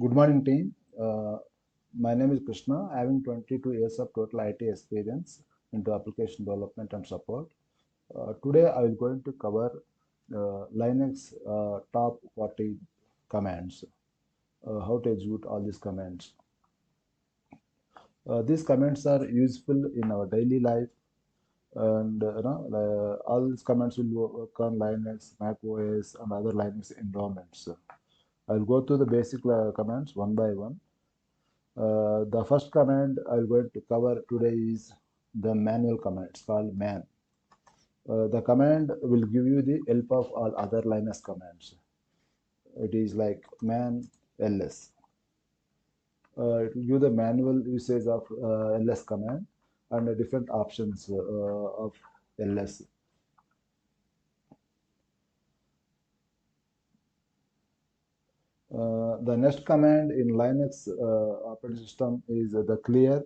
Good morning, team. My name is Krishna, having 22 years of total IT experience into application development and support. Today, I will going to cover Linux top 40 commands, how to execute all these commands. These commands are useful in our daily life, and all these commands will work on Linux, Mac OS, and other Linux environments. I'll go through the basic commands one by one. The first command I'm going to cover today is the manual command. It's called man. The command will give you the help of all other Linux commands. It is like man ls. It will give the manual usage of ls command and the different options of ls. The next command in Linux operating system is the clear.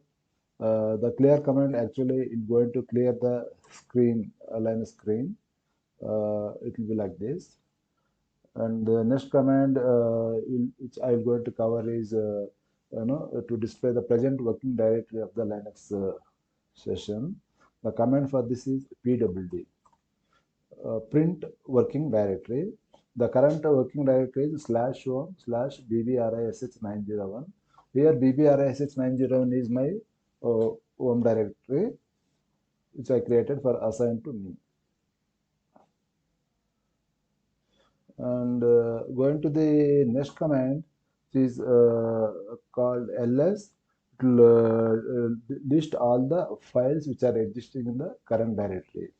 The clear command actually is going to clear the screen, Linux screen. It will be like this. And the next command which I am going to cover is to display the present working directory of the Linux session. The command for this is pwd, print working directory. The current working directory is /home/bbrish901. Here bbrish901 is my home directory which I created for assigned to me. And going to the next command, which is called ls. It will list all the files which are existing in the current directory.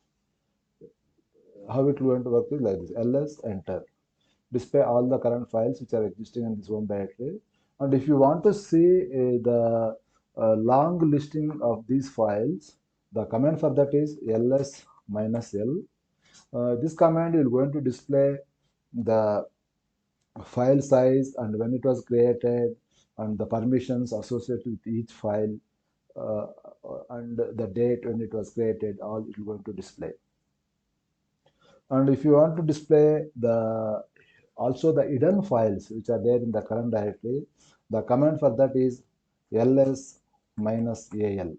How it will going to work is like this: ls enter, display all the current files which are existing in this home directory. And if you want to see the long listing of these files, the command for that is ls-l. This command is going to display the file size and when it was created and the permissions associated with each file uh, and the date when it was created, all it is going to display. And if you want to display also the hidden files which are there in the current directory, the command for that is ls-al.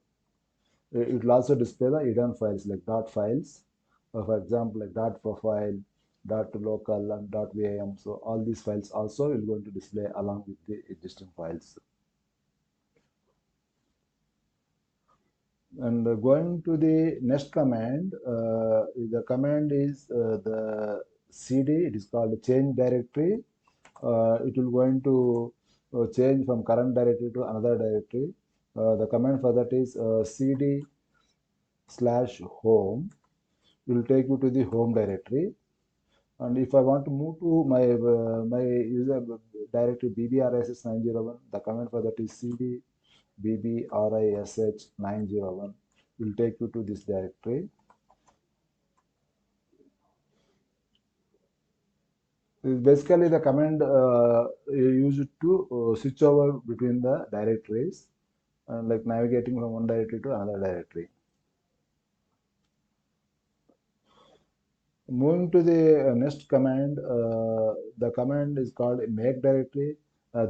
It will also display the hidden files like dot files, for example, like dot profile, dot local, and dot vam. So all these files also will going to display along with the existing files. And going to the next command, the command is the cd. It is called change directory. It will going to change from current directory to another directory. The command for that is cd/home. Will take you to the home directory. And if I want to move to my user directory bbrish901, the command for that is cd bbrish901 will take you to this directory. Basically, the command used to switch over between the directories and like navigating from one directory to another directory. Moving to the next command, the command is called make directory.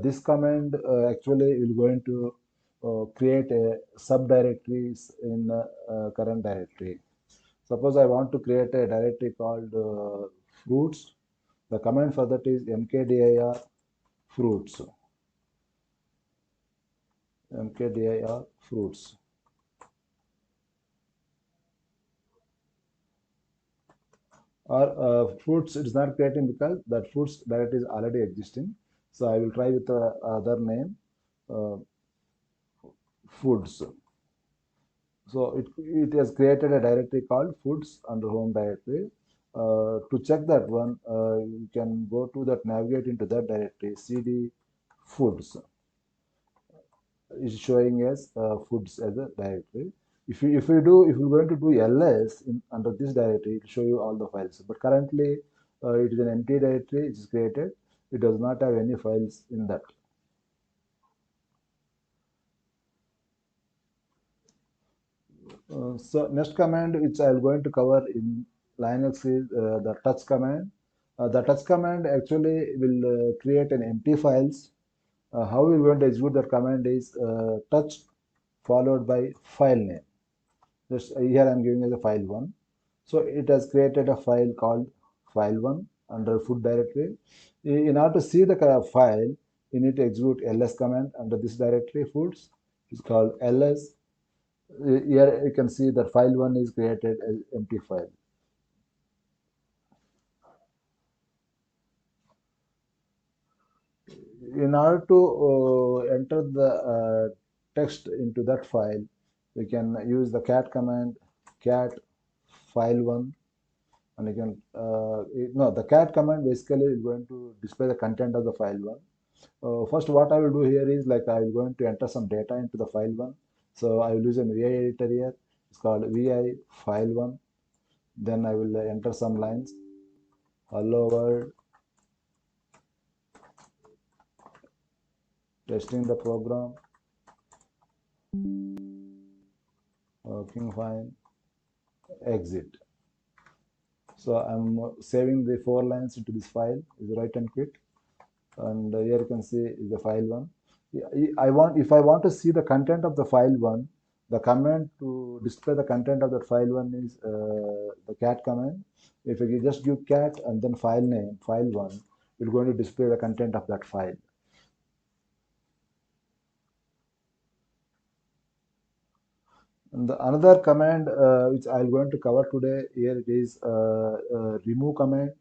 This command actually will going to create a subdirectories in current directory. Suppose I want to create a directory called fruits. The command for that is mkdir fruits. Mkdir fruits. Or fruits it is not creating because that fruits directory is already existing. So I will try with the other name, foods. So it has created a directory called foods under home directory. To check that one, you can go to that, navigate into that directory, cd foods is showing as foods as a directory. If you're going to do ls under this directory, it will show you all the files. But currently, it is an empty directory. It is created. It does not have any files in that. So next command which I am going to cover in Linux is the touch command. The touch command actually will create an empty files How we're going to execute that command is touch followed by file name. Just here I'm giving as a file1. So it has created a file called file1 under food directory. In order to see the file, you need to execute ls command under this directory foods. It's called ls. Here you can see that file1 is created as empty file. In order to enter the text into that file, we can use the cat command, cat file1, and you can no, the cat command basically is going to display the content of the file1. First, what I will do here is like I will going to enter some data into the file1. So I will use an vi editor here. It's called vi file1. Then I will enter some lines. Hello world, testing the program, working fine, exit. So I'm saving the 4 lines into this file. Is right and quit, and here you can see is the file1. If I want to see the content of the file1, the command to display the content of that file1 is the cat command. If you just give cat and then file name file1, it's going to display the content of that file. And another command which I'm going to cover today here, it is remove command.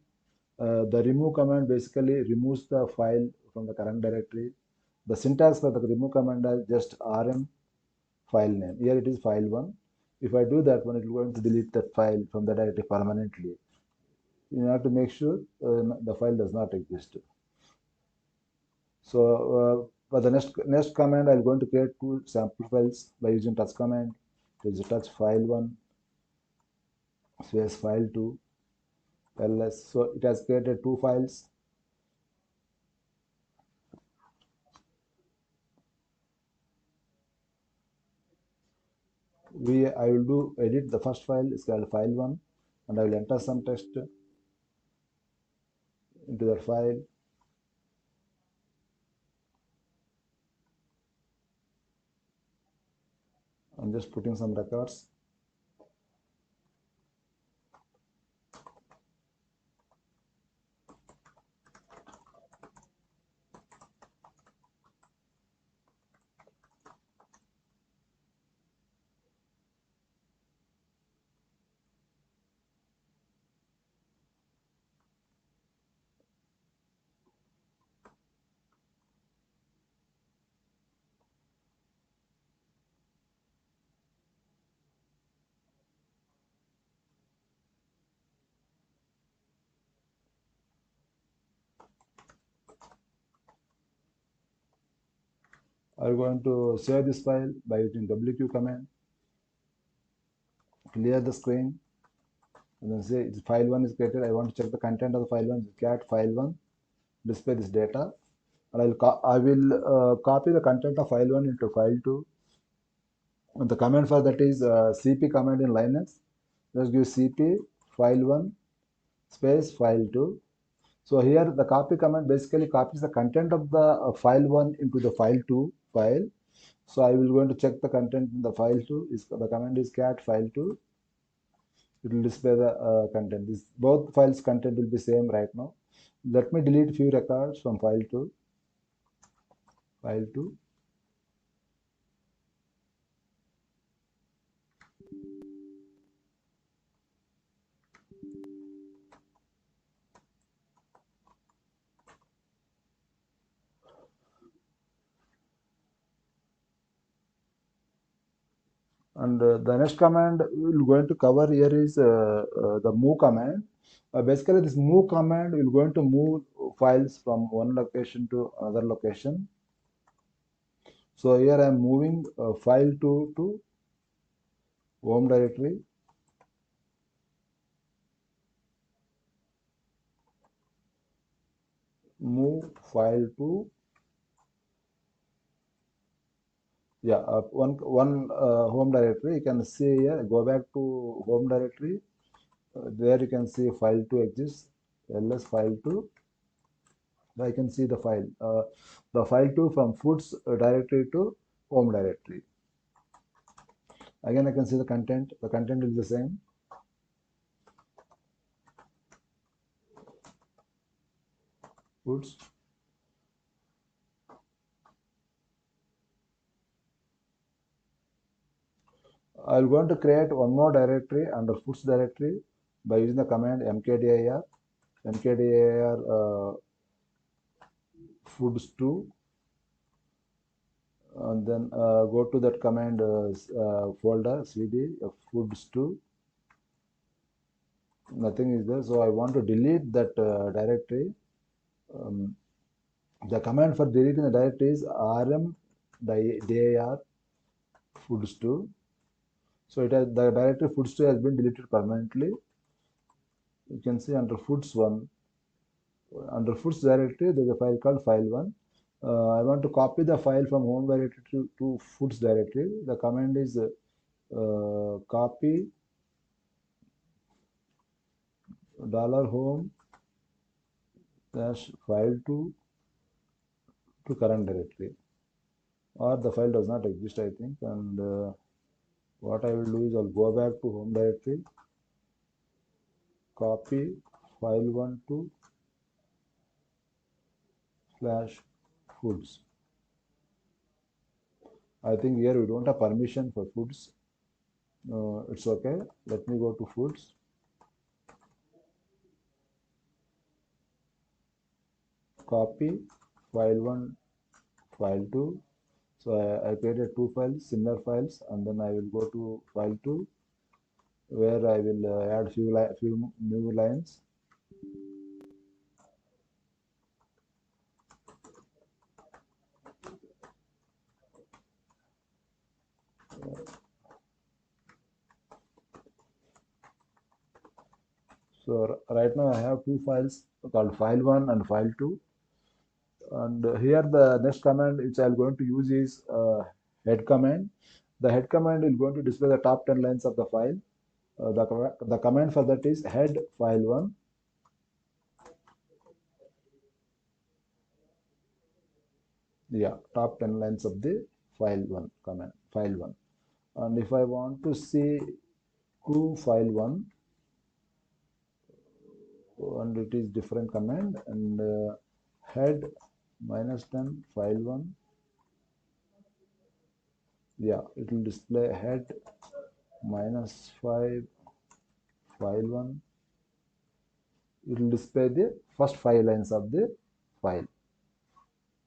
The remove command basically removes the file from the current directory. The syntax for the remove command is just rm file name. Here it is file1. If I do that one, it is going to delete that file from the directory permanently. You have to make sure the file does not exist. So for the next command, I'm going to create 2 sample files by using touch command. It is touch file1 space file2 ls. So it has created 2 files. I will do edit the first file. It's called file1, and I will enter some text into the file. I'm just putting some records. I'm going to save this file by using wq command. Clear the screen, and then say file1 is created. I want to check the content of the file1. Cat file1, display this data, and I will copy the content of file1 into file2. And the command for that is cp command in Linux. Just give cp file1 space file2. So here the copy command basically copies the content of the file1 into the file2 file. So I will going to check the content in the file2. The command is cat file2. It will display the content. Both files content will be same right now. Let me delete few records from file2. File2. And the next command we're going to cover here is the move command. Basically, this move command will going to move files from one location to another location. So here I am moving file2 to home directory. Move file to one home directory. You can see here. Go back to home directory. There you can see file2 exists. ls file2 I can see the file to from foods directory to home directory. Again, I can see the content. The content is the same. Foods. I'm going to create one more directory under foods directory by using the command mkdir, foods2, and then go to that command folder cd foods2. Nothing is there, so I want to delete that directory. Um, the command for deleting the directory is rm-dir foods2. So the directory foods2 has been deleted permanently. You can see under foods1, under foods directory, there is a file called file1. I want to copy the file from home directory to foods directory. The command is copy $home -file2 to current directory, or the file does not exist, I think. And what I will do is I'll go back to home directory, copy file1 to /foods. I think here we don't have permission for foods. It's okay. Let me go to foods. Copy file1, file2. So I created two files, similar files, and then I will go to file2, where I will add few new lines. So right now I have two files called file1 and file2. And here the next command which I'm going to use is head command. The head command is going to display the top 10 lines of the file. The command for that is head file1. Yeah, top 10 lines of the file1 command, file1. And if I want to see to file1, and it is different command, and head -10 file1. Yeah, it will display head -5 file1. It will display the first 5 lines of the file.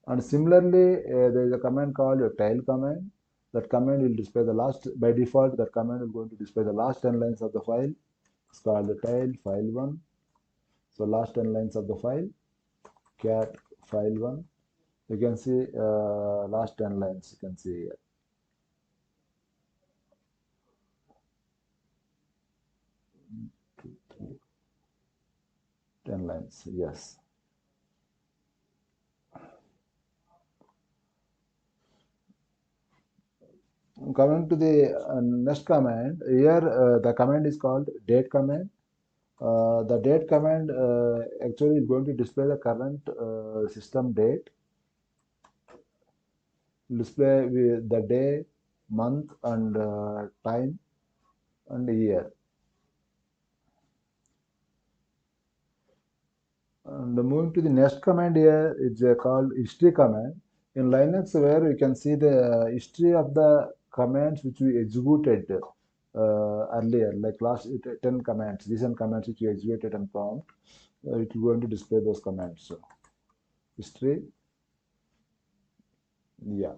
And similarly, there is a command called a tail command. That command will display the last, by default, that command is going to display the last 10 lines of the file. It's called the tail file1. So last 10 lines of the file, cat file1. You can see last 10 lines, you can see here. 10 lines, yes. Coming to the next command, here the command is called date command. The date command actually is going to display the current system date, display with the day, month, and time, and year. And moving to the next command here, it's called history command. In Linux, where you can see the history of the commands which we executed earlier, like last 10 commands, recent commands which we executed and prompt, it is going to display those commands. So, history, yeah.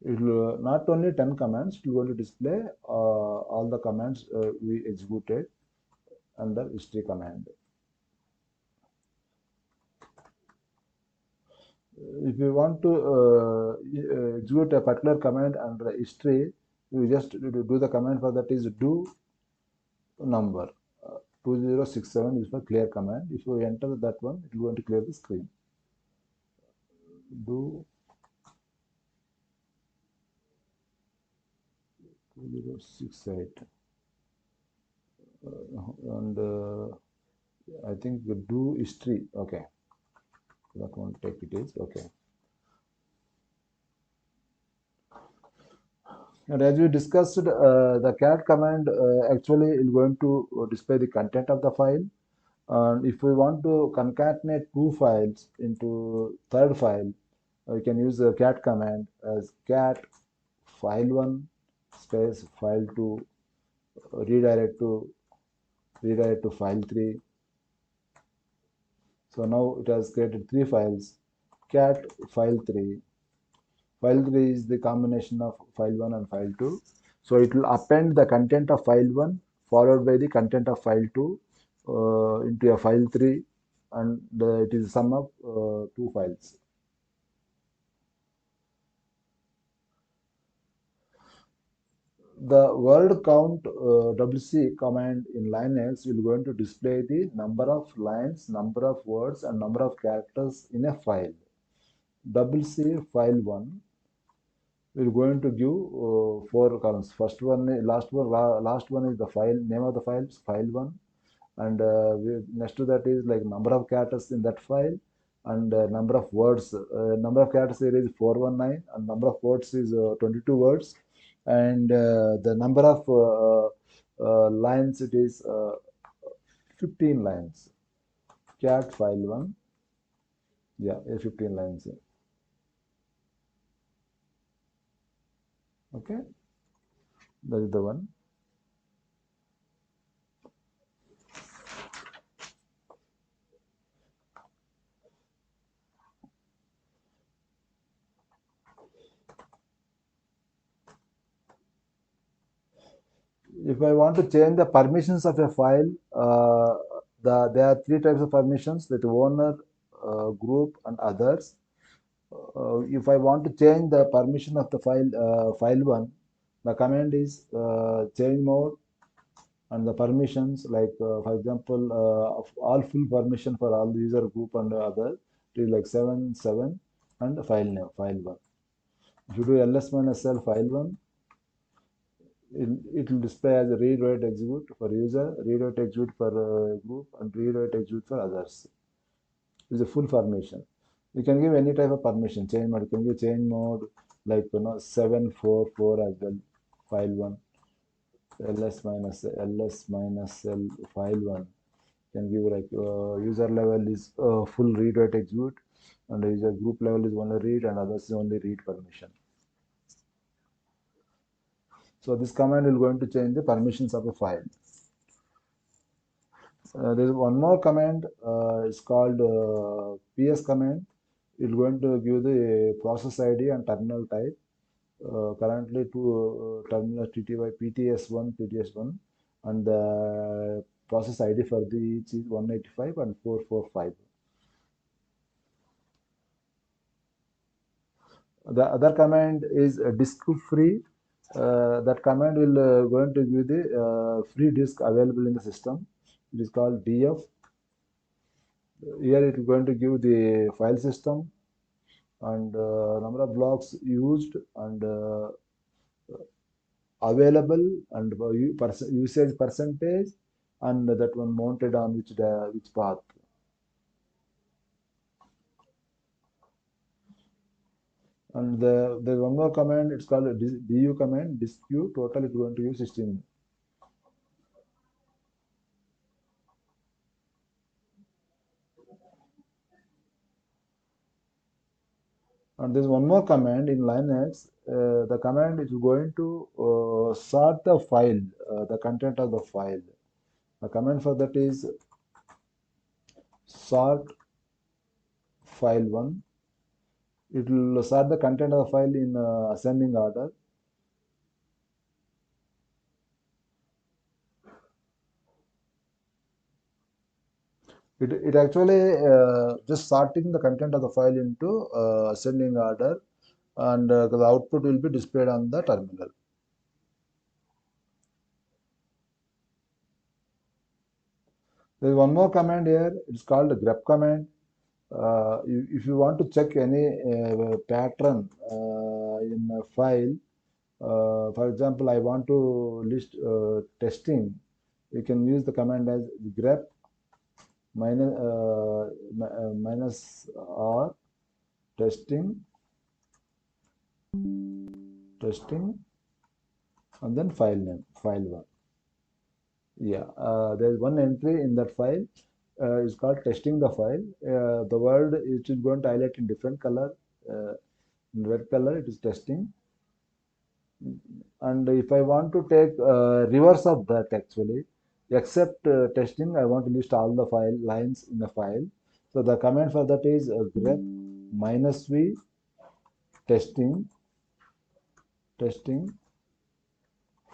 It will not only 10 commands, it will going to display all the commands we executed under history command. If you want to execute a particular command under history, you just do the command for that is do number. 2067 is for clear command. If you enter that one, it will going to clear the screen. Do 2068 and I think do history. Okay, that won't take it is okay. And as we discussed, the cat command actually is going to display the content of the file. And if we want to concatenate two files into third file, we can use the cat command as cat file1 space file2 redirect to file3. So now it has created three files. Cat file3. File3 is the combination of file1 and file2. So it will append the content of file1 followed by the content of file2 into a file3, and it is sum of two files. The word count WC command in Linux will going to display the number of lines, number of words, and number of characters in a file. WC file1 we're going to give four columns. First one, last one is the file name of the file, file1, and next to that is like number of characters in that file, and number of words. Number of characters here is 419, and number of words is 22 words, and the number of lines it is 15 lines. Cat file1, yeah, 15 lines. Okay, that is the one. If I want to change the permissions of a file, there are three types of permissions: that owner, group, and others. If I want to change the permission of the file1, the command is change mode, and the permissions like for example of all full permission for all the user group and other, it is like 7 and file name file1. If you do ls minus l file1, it will display as a read write execute for user, read write execute for group, and read write execute for others. It's a full permission. You can give any type of permission. Change mode, you can give change mode like 744 as well. File1, ls minus l file1. Can give like user level is full read write execute, and user group level is only read, and others is only read permission. So this command is going to change the permissions of a file. There is one more command. It's called ps command. It's going to give the process ID and terminal type. Currently, two terminals TTY PTS1, PTS1, and the process ID for the each is 185 and 445. The other command is disk free. That command will going to give the free disk available in the system. It is called df. Here it is going to give the file system and number of blocks used and available and usage percentage, and that one mounted on which path. And there's one more command. It's called du command. Disk queue total is going to use 16. And there's one more command in Linux. The command is going to sort the file, the content of the file. The command for that is sort file1. It will sort the content of the file in ascending order. It actually just sorting the content of the file into ascending order, and the output will be displayed on the terminal. There is one more command here. It's called grep command. If you want to check any pattern in a file, For example, I want to list testing. You can use the command as grep minus r testing testing and then file name, file one. Yeah, there's one entry in that file. It's called testing the file. The word it is going to highlight in different color. In red color, it is testing. And if I want to take reverse of that actually, except testing, I want to list all the file lines in the file. So the command for that is grep minus v testing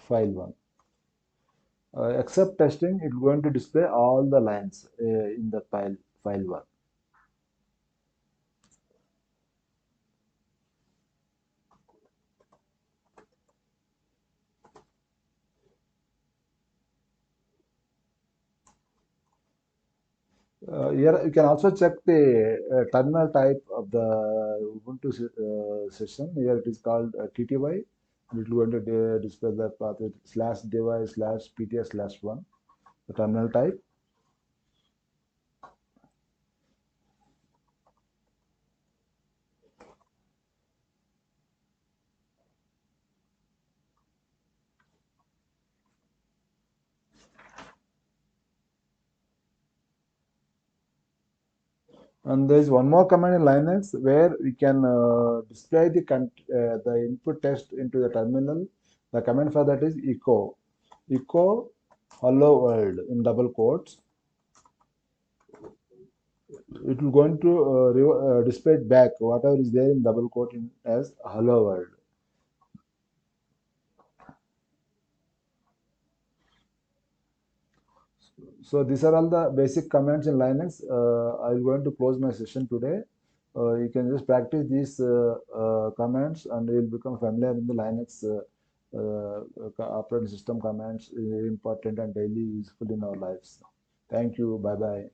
file one. Except testing, it's going to display all the lines in the file one. Here you can also check the terminal type of the Ubuntu session. Here it is called TTY. It will going to display the path with slash device slash pts slash one, the terminal type. And there is one more command in Linux where we can display the input text into the terminal. The command for that is echo hello world in double quotes. It will going to display back whatever is there in double quote as hello world. So these are all the basic commands in Linux. I'm going to close my session today. You can just practice these commands and you'll become familiar in the Linux operating system commands. Very important and daily useful in our lives. Thank you. Bye bye.